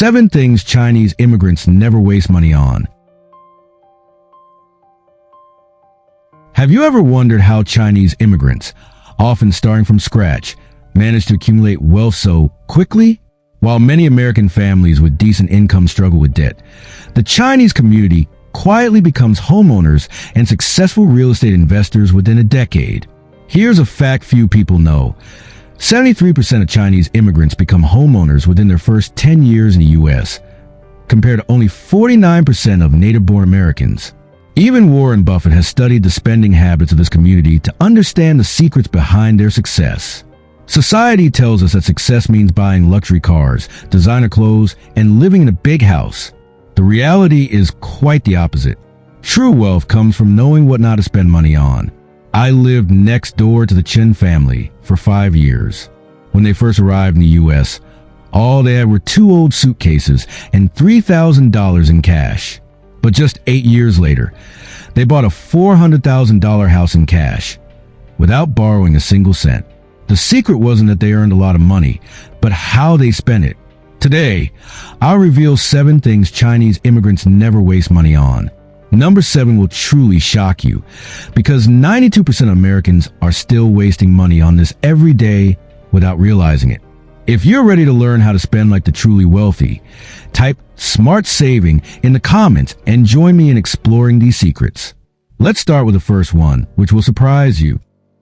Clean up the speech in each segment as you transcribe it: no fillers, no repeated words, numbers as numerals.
7 things Chinese immigrants never waste money on. Have you ever wondered how Chinese immigrants, often starting from scratch, manage to accumulate wealth so quickly? While many American families with decent income struggle with debt, the Chinese community quietly becomes homeowners and successful real estate investors within a decade. Here's a fact few people know. 73% of Chinese immigrants become homeowners within their first 10 years in the U.S., compared to only 49% of native-born Americans. Even Warren Buffett has studied the spending habits of this community to understand the secrets behind their success. Society tells us that success means buying luxury cars, designer clothes, and living in a big house. The reality is quite the opposite. True wealth comes from knowing what not to spend money on. I lived next door to the Chen family for 5 years. When they first arrived in the U.S., all they had were 2 old suitcases and $3,000 in cash. But just 8 years later, they bought a $400,000 house in cash, without borrowing a single cent. The secret wasn't that they earned a lot of money, but how they spent it. Today, I'll reveal 7 things Chinese immigrants never waste money on. Number 7 will truly shock you, because 92% of Americans are still wasting money on this every day without realizing it. If you're ready to learn how to spend like the truly wealthy, type "smart saving" in the comments and join me in exploring these secrets. Let's start with the first one, which will surprise you.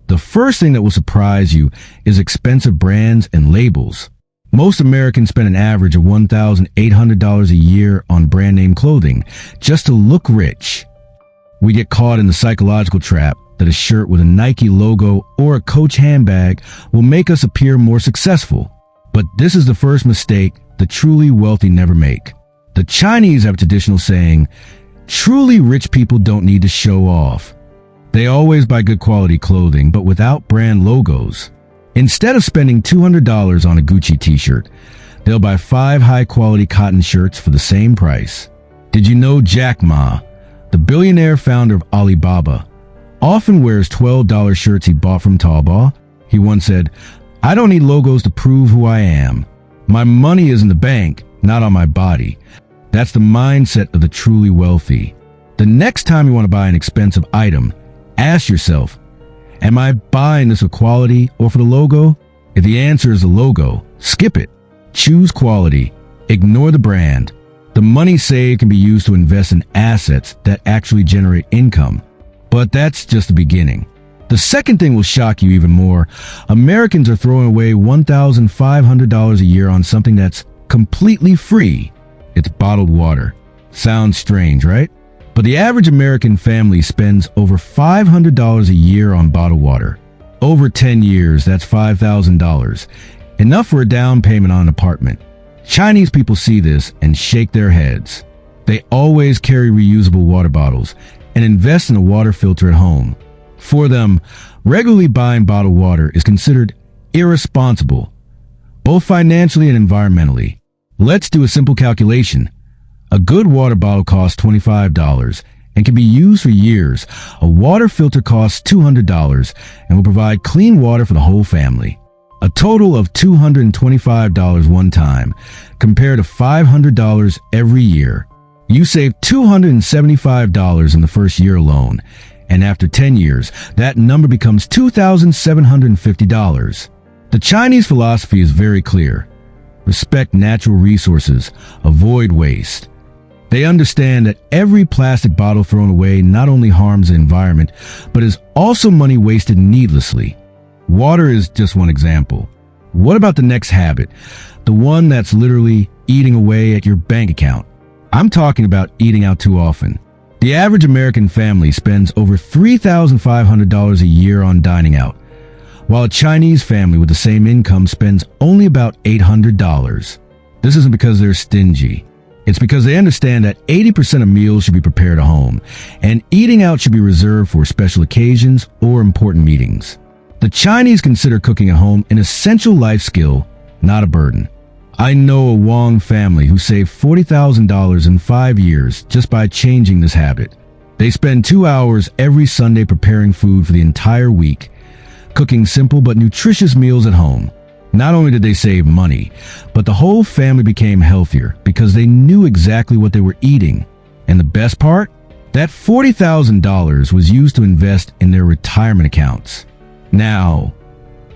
The first thing that will surprise you is expensive brands and labels. Most Americans spend an average of $1,800 a year on brand name clothing just to look rich. We get caught in the psychological trap that a shirt with a Nike logo or a Coach handbag will make us appear more successful. But this is the first mistake the truly wealthy never make. The Chinese have a traditional saying, "Truly rich people don't need to show off." They always buy good quality clothing, but without brand logos. Instead of spending $200 on a Gucci t-shirt, they'll buy 5 high-quality cotton shirts for the same price. Did you know Jack Ma, the billionaire founder of Alibaba, often wears $12 shirts he bought from Taobao? He once said, "I don't need logos to prove who I am. My money is in the bank, not on my body." That's the mindset of the truly wealthy. The next time you want to buy an expensive item, ask yourself, am I buying this for quality or for the logo? If the answer is the logo, skip it. Choose quality. Ignore the brand. The money saved can be used to invest in assets that actually generate income. But that's just the beginning. The second thing will shock you even more. Americans are throwing away $1,500 a year on something that's completely free. It's bottled water. Sounds strange, right? But the average American family spends over $500 a year on bottled water. Over 10 years, that's $5,000. Enough for a down payment on an apartment. Chinese people see this and shake their heads. They always carry reusable water bottles and invest in a water filter at home. For them, regularly buying bottled water is considered irresponsible, both financially and environmentally. Let's do a simple calculation. A good water bottle costs $25 and can be used for years. A water filter costs $200 and will provide clean water for the whole family. A total of $225 one time, compared to $500 every year. You save $275 in the first year alone, and after 10 years, that number becomes $2,750. The Chinese philosophy is very clear. Respect natural resources, avoid waste. They understand that every plastic bottle thrown away not only harms the environment, but is also money wasted needlessly. Water is just one example. What about the next habit? The one that's literally eating away at your bank account. I'm talking about eating out too often. The average American family spends over $3,500 a year on dining out, while a Chinese family with the same income spends only about $800. This isn't because they're stingy. It's because they understand that 80% of meals should be prepared at home, and eating out should be reserved for special occasions or important meetings. The Chinese consider cooking at home an essential life skill, not a burden. I know a Wong family who saved $40,000 in 5 years just by changing this habit. They spend 2 hours every Sunday preparing food for the entire week, cooking simple but nutritious meals at home. Not only did they save money, but the whole family became healthier because they knew exactly what they were eating. And the best part? That $40,000 was used to invest in their retirement accounts. Now,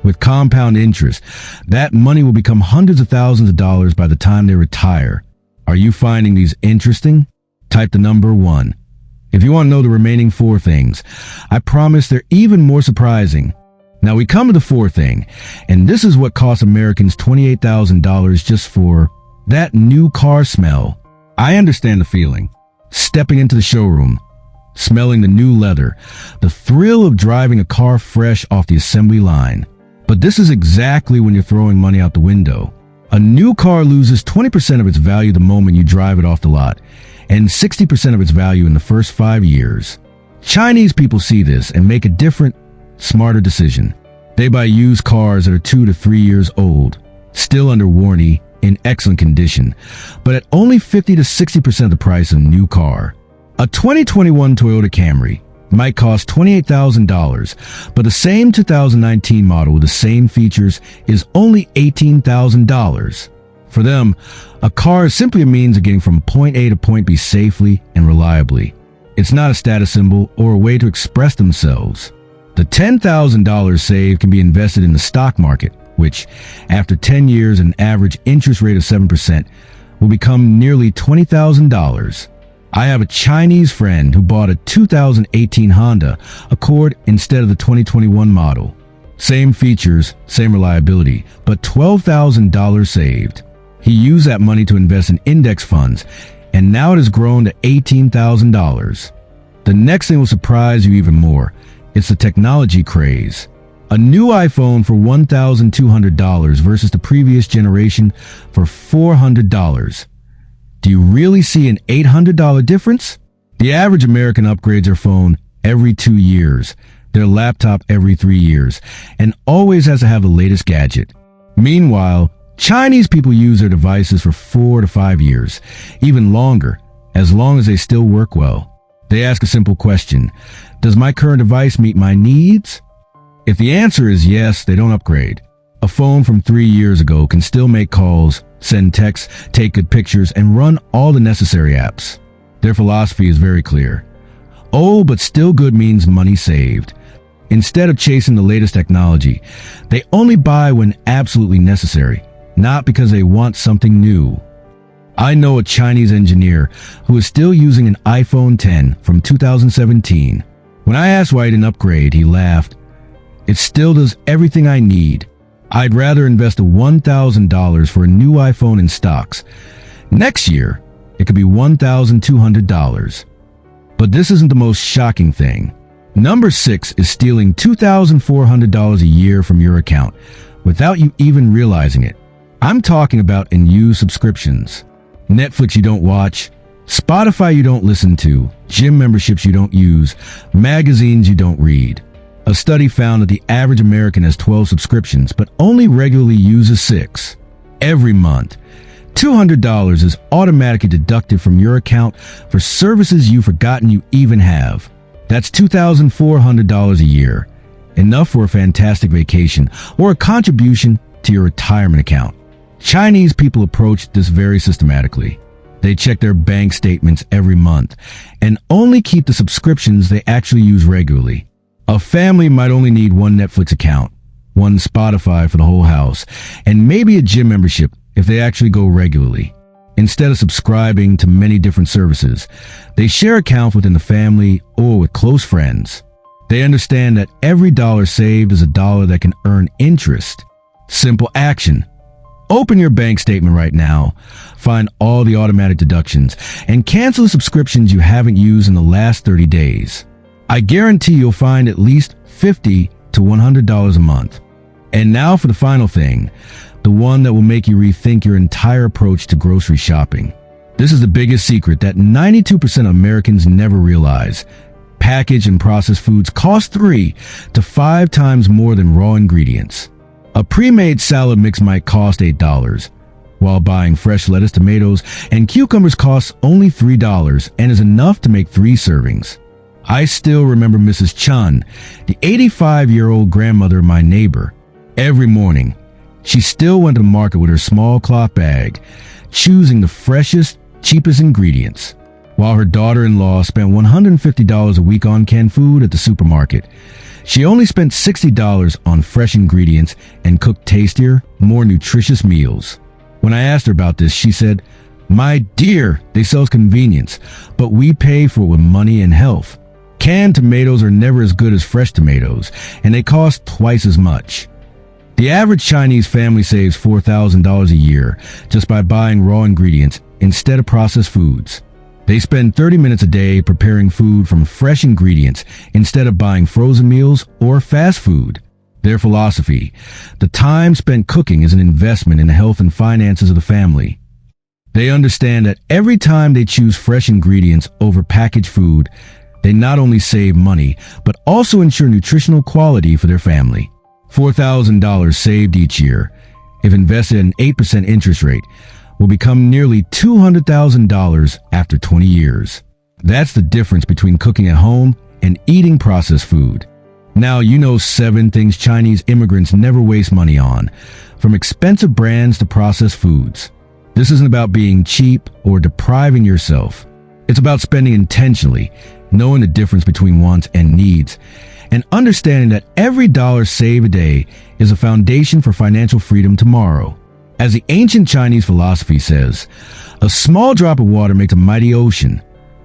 with compound interest, that money will become hundreds of thousands of dollars by the time they retire. Are you finding these interesting? Type the number 1. If you want to know the remaining 4 things, I promise they're even more surprising. Now we come to the 4th thing, and this is what cost Americans $28,000 just for that new car smell. I understand the feeling. Stepping into the showroom, smelling the new leather, the thrill of driving a car fresh off the assembly line. But this is exactly when you're throwing money out the window. A new car loses 20% of its value the moment you drive it off the lot, and 60% of its value in the first 5 years. Chinese people see this and make a different, smarter decision. They buy used cars that are 2 to 3 years old, still under warranty, in excellent condition, but at only 50 to 60% of the price of a new car. A 2021 Toyota Camry might cost $28,000, but the same 2019 model with the same features is only $18,000. For them, a car is simply a means of getting from point A to point B safely and reliably. It's not a status symbol or a way to express themselves. The $10,000 saved can be invested in the stock market, which, after 10 years at an average interest rate of 7%, will become nearly $20,000. I have a Chinese friend who bought a 2018 Honda Accord instead of the 2021 model. Same features, same reliability, but $12,000 saved. He used that money to invest in index funds, and now it has grown to $18,000. The next thing will surprise you even more. It's the technology craze. A new iPhone for $1,200 versus the previous generation for $400. Do you really see an $800 difference? The average American upgrades their phone every 2 years, their laptop every 3 years, and always has to have the latest gadget. Meanwhile, Chinese people use their devices for 4 to 5 years, even longer, as long as they still work well. They ask a simple question: does my current device meet my needs? If the answer is yes, they don't upgrade. A phone from 3 years ago can still make calls, send texts, take good pictures, and run all the necessary apps. Their philosophy is very clear. Oh, but still good means money saved. Instead of chasing the latest technology, they only buy when absolutely necessary, not because they want something new. I know a Chinese engineer who is still using an iPhone X from 2017. When I asked why he didn't upgrade, he laughed. It still does everything I need. I'd rather invest $1,000 for a new iPhone in stocks. Next year, it could be $1,200. But this isn't the most shocking thing. Number 6 is stealing $2,400 a year from your account without you even realizing it. I'm talking about unused subscriptions. Netflix you don't watch, Spotify you don't listen to, gym memberships you don't use, magazines you don't read. A study found that the average American has 12 subscriptions, but only regularly uses 6. Every month, $200 is automatically deducted from your account for services you've forgotten you even have. That's $2,400 a year, enough for a fantastic vacation or a contribution to your retirement account. Chinese people approach this very systematically. They check their bank statements every month and only keep the subscriptions they actually use regularly. A family might only need one Netflix account, one Spotify for the whole house, and maybe a gym membership if they actually go regularly. Instead of subscribing to many different services, they share accounts within the family or with close friends. They understand that every dollar saved is a dollar that can earn interest. Simple action. Open your bank statement right now, find all the automatic deductions, and cancel the subscriptions you haven't used in the last 30 days. I guarantee you'll find at least $50 to $100 a month. And now for the final thing, the one that will make you rethink your entire approach to grocery shopping. This is the biggest secret that 92% of Americans never realize. Packaged and processed foods cost 3 to 5 times more than raw ingredients. A pre-made salad mix might cost $8, while buying fresh lettuce, tomatoes, and cucumbers costs only $3 and is enough to make 3 servings. I still remember Mrs. Chun, the 85-year-old grandmother of my neighbor. Every morning, She still went to the market with her small cloth bag, choosing the freshest, cheapest ingredients. While her daughter-in-law spent $150 a week on canned food at the supermarket, she only spent $60 on fresh ingredients and cooked tastier, more nutritious meals. When I asked her about this, she said, "My dear, they sell convenience, but we pay for it with money and health. Canned tomatoes are never as good as fresh tomatoes, and they cost twice as much." The average Chinese family saves $4,000 a year just by buying raw ingredients instead of processed foods. They spend 30 minutes a day preparing food from fresh ingredients instead of buying frozen meals or fast food. Their philosophy: the time spent cooking is an investment in the health and finances of the family. They understand that every time they choose fresh ingredients over packaged food, they not only save money, but also ensure nutritional quality for their family. $4,000 saved each year, if invested at an 8% interest rate, will become nearly $200,000 after 20 years. That's the difference between cooking at home and eating processed food. Now you know 7 things Chinese immigrants never waste money on, from expensive brands to processed foods. This isn't about being cheap or depriving yourself. It's about spending intentionally, knowing the difference between wants and needs, and understanding that every dollar saved a day is a foundation for financial freedom tomorrow. As the ancient Chinese philosophy says, a small drop of water makes a mighty ocean.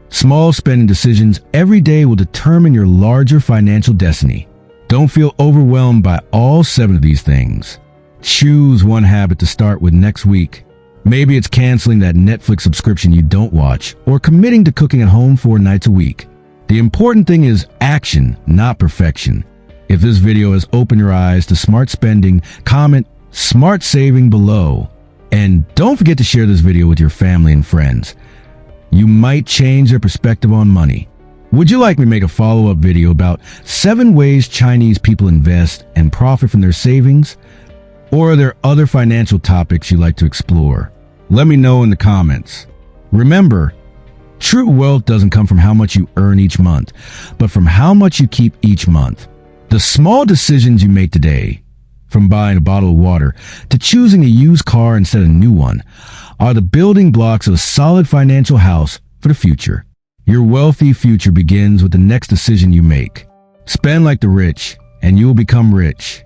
Small spending decisions every day will determine your larger financial destiny. Don't feel overwhelmed by all 7 of these things. Choose one habit to start with next week. Maybe it's canceling that Netflix subscription you don't watch, or committing to cooking at home 4 nights a week. The important thing is action, not perfection. If this video has opened your eyes to smart spending, comment "smart saving" below. And don't forget to share this video with your family and friends. You might change their perspective on money. Would you like me to make a follow-up video about 7 ways Chinese people invest and profit from their savings? Or are there other financial topics you'd like to explore? Let me know in the comments. Remember, true wealth doesn't come from how much you earn each month, but from how much you keep each month. The small decisions you make today, from buying a bottle of water to choosing a used car instead of a new one, are the building blocks of a solid financial house for the future. Your wealthy future begins with the next decision you make. Spend like the rich, and you will become rich.